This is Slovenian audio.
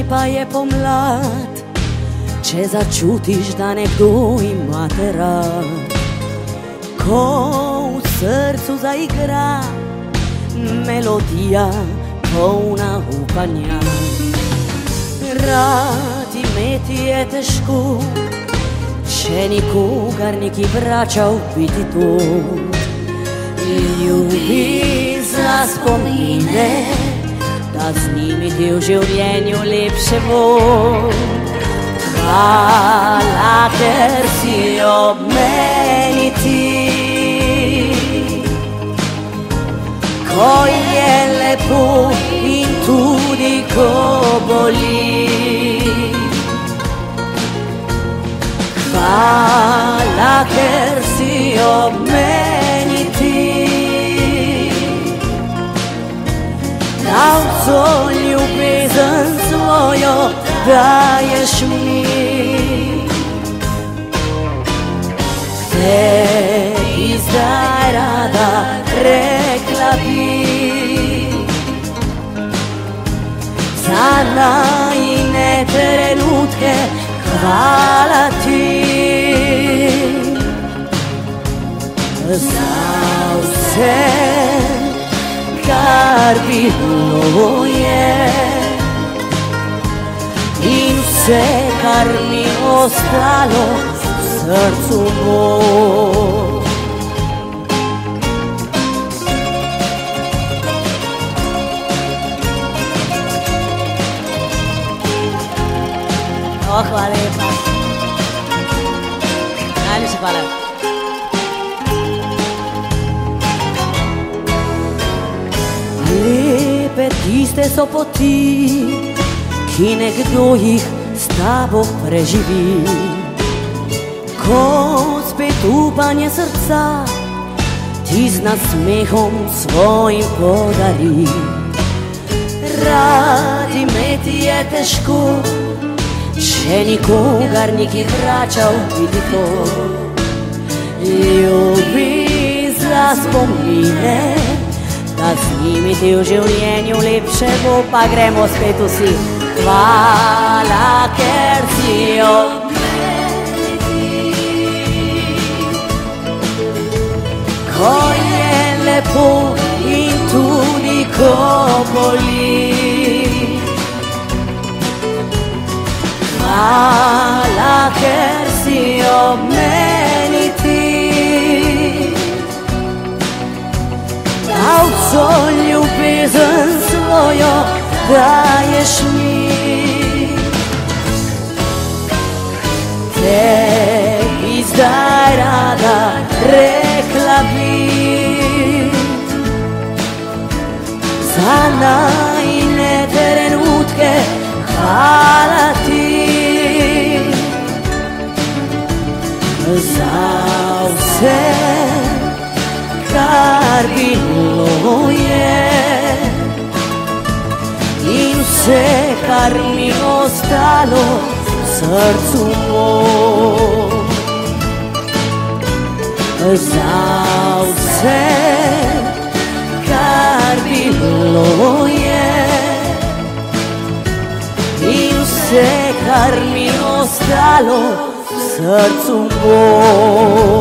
pa je pomlad, če začutiš, da nekdo ima te rad. Ko v srcu zaigra melodija polna upanja, rad imeti je težko, če nikogar neki vračal biti tu. Ljubi za spomine, da z njimi ti v življenju lepše bo. Hvala, ker si ob meni ti, ko je lepo in tudi ko boli. Hvala, ker si ob meni ti, da vso ljubezen svojo daješ mi. Tebi zdaj rada rekla bi, za najine trenutke hvala ti. Za vse, kar bilo je, in vse, kar mi ostalo v srcu bo. Hvala lepa. Najlepša hvala. Lepe tiste so poti, ki nekdo jih s tabo preživi. Ko spet upanje srca ti z nasmehom svojim podari. Rad imeti je težko, če nikogar neki vračal biti to. Ljubi za spomine, da z njimi ti v življenju lepše bo. Pa gremo spet vsi. Hvala, ker si ob meni ti, ko je lepo in tudi ko boli. Hvala, ker si ob meni ti, da vso ljubezen svojo daješ mi. Tebi zdaj rada rekla bi, za najine trenutke hvala ti. Za vse, kar bilo je, in vse, kar mi ostalo v srcu bo. Za vse, kar bilo je, in vse, kar mi ostalo v srcu bo.